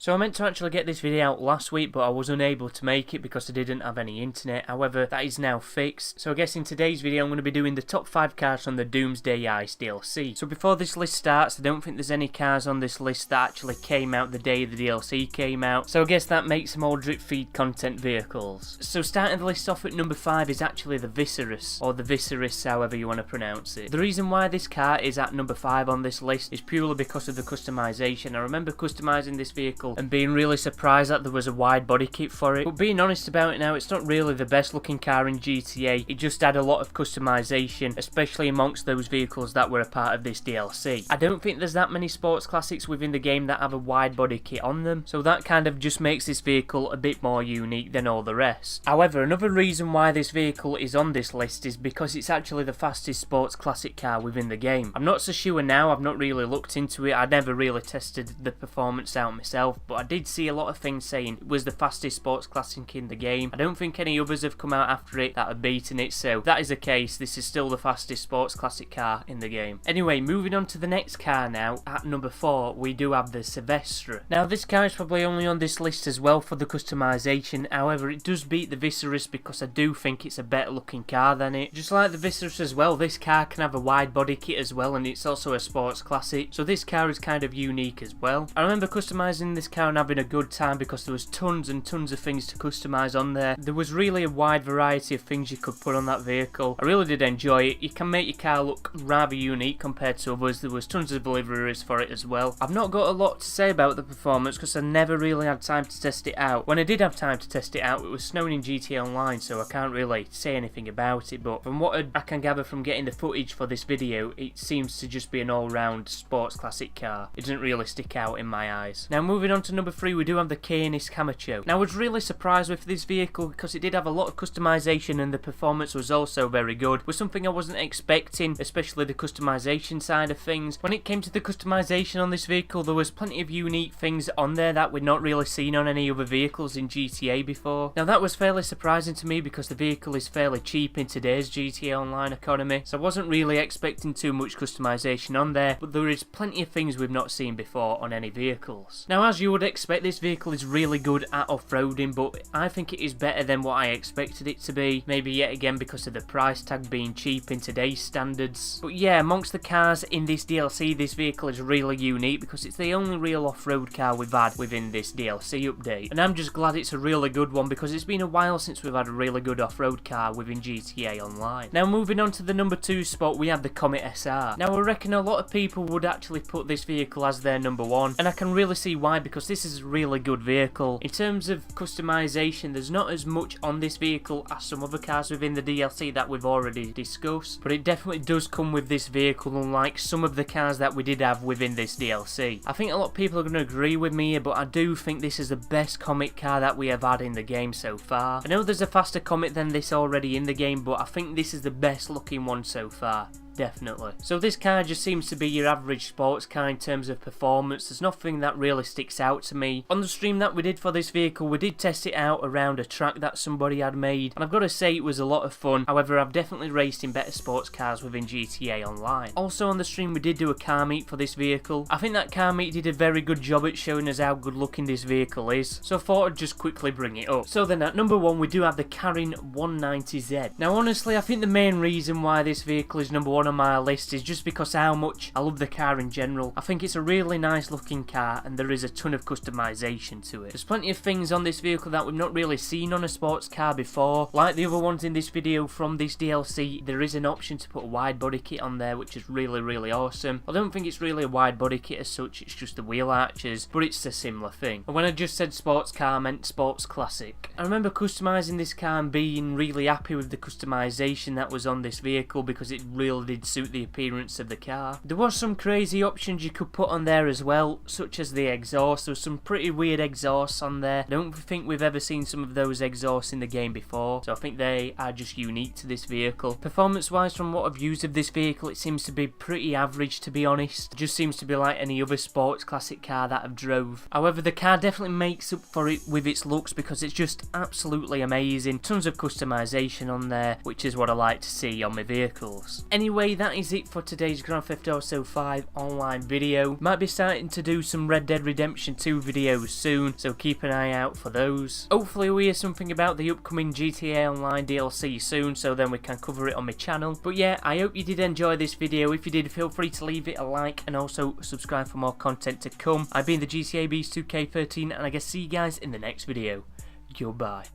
So I meant to actually get this video out last week, but I was unable to make it because I didn't have any internet. However, that is now fixed. So I guess in today's video I'm going to be doing the top 5 cars from the Doomsday Heist DLC. So before this list starts, I don't think there's any cars on this list that actually came out the day the DLC came out. So I guess that makes them all drip feed content vehicles. So starting the list off at number 5 is actually the Viserys, or the Viserys, however you want to pronounce it. The reason why this car is at number 5 on this list is purely because of the customization. I remember customizing this vehicle and being really surprised that there was a wide body kit for it. But being honest about it now, it's not really the best looking car in GTA. It just had a lot of customization, especially amongst those vehicles that were a part of this DLC. I don't think there's that many sports classics within the game that have a wide body kit on them, so that kind of just makes this vehicle a bit more unique than all the rest. However, another reason why this vehicle is on this list is because it's actually the fastest sports classic car within the game. I'm not so sure now, I've not really looked into it, I never really tested the performance out myself, but I did see a lot of things saying it was the fastest sports classic in the game. I don't think any others have come out after it that have beaten it, so if that is the case, this is still the fastest sports classic car in the game. Anyway, moving on to the next car now, at number 4 we do have the Sylvestre. Now this car is probably only on this list as well for the customization, however it does beat the Viserys because I do think it's a better looking car than it. Just like the Viserys as well, this car can have a wide body kit as well, and it's also a sports classic, so this car is kind of unique as well. I remember customizing this car and having a good time because there was tons and tons of things to customize on there. There was really a wide variety of things you could put on that vehicle. I really did enjoy it. You can make your car look rather unique compared to others. There was tons of liveries for it as well. I've not got a lot to say about the performance because I never really had time to test it out. When I did have time to test it out, it was snowing in GTA Online, so I can't really say anything about it, but from what I can gather from getting the footage for this video, it seems to just be an all-round sports classic car. It doesn't really stick out in my eyes. Now moving on to number 3, we do have the Canis Camacho. Now I was really surprised with this vehicle because it did have a lot of customization and the performance was also very good. It was something I wasn't expecting, especially the customization side of things. When it came to the customization on this vehicle, there was plenty of unique things on there that we'd not really seen on any other vehicles in GTA before. Now that was fairly surprising to me because the vehicle is fairly cheap in today's GTA Online economy, so I wasn't really expecting too much customization on there, but there is plenty of things we've not seen before on any vehicles. Now as you would expect, this vehicle is really good at off-roading, but I think it is better than what I expected it to be, maybe yet again because of the price tag being cheap in today's standards. But yeah, amongst the cars in this DLC, this vehicle is really unique because it's the only real off-road car we've had within this DLC update, and I'm just glad it's a really good one because it's been a while since we've had a really good off-road car within GTA Online. Now moving on to the number 2 spot, we have the Comet SR. Now I reckon a lot of people would actually put this vehicle as their number 1, and I can really see why because this is a really good vehicle. In terms of customization, there's not as much on this vehicle as some other cars within the DLC that we've already discussed, but it definitely does come with this vehicle, unlike some of the cars that we did have within this DLC. I think a lot of people are going to agree with me here, but I do think this is the best Comet car that we have had in the game so far. I know there's a faster Comet than this already in the game, but I think this is the best looking one so far. Definitely. So this car just seems to be your average sports car in terms of performance. There's nothing that really sticks out to me. On the stream that we did for this vehicle, we did test it out around a track that somebody had made, and I've got to say it was a lot of fun. However, I've definitely raced in better sports cars within GTA Online. Also on the stream, we did do a car meet for this vehicle. I think that car meet did a very good job at showing us how good looking this vehicle is, so I thought I'd just quickly bring it up. So then at number 1, we do have the Karin 190Z. Now honestly, I think the main reason why this vehicle is number 1 on my list is just because how much I love the car in general. I think it's a really nice looking car and there is a ton of customization to it. There's plenty of things on this vehicle that we've not really seen on a sports car before. Like the other ones in this video from this DLC, there is an option to put a wide body kit on there, which is really awesome. I don't think it's really a wide body kit as such, it's just the wheel arches, but it's a similar thing. And when I just said sports car, I meant sports classic. I remember customizing this car and being really happy with the customization that was on this vehicle because it really did suit the appearance of the car. There was some crazy options you could put on there as well, such as the exhaust. There was some pretty weird exhausts on there. I don't think we've ever seen some of those exhausts in the game before, so I think they are just unique to this vehicle. Performance wise, from what I've used of this vehicle, it seems to be pretty average, to be honest. It just seems to be like any other sports classic car that I've drove. However, the car definitely makes up for it with its looks because it's just absolutely amazing. Tons of customization on there, which is what I like to see on my vehicles. Anyway, anyway, that is it for today's Grand Theft Auto 5 online video. Might be starting to do some Red Dead Redemption 2 videos soon, so keep an eye out for those. Hopefully we'll hear something about the upcoming GTA Online DLC soon, so then we can cover it on my channel. But yeah, I hope you did enjoy this video. If you did, feel free to leave it a like and also subscribe for more content to come. I've been the GTA Beast 2K13, and I guess see you guys in the next video. Goodbye.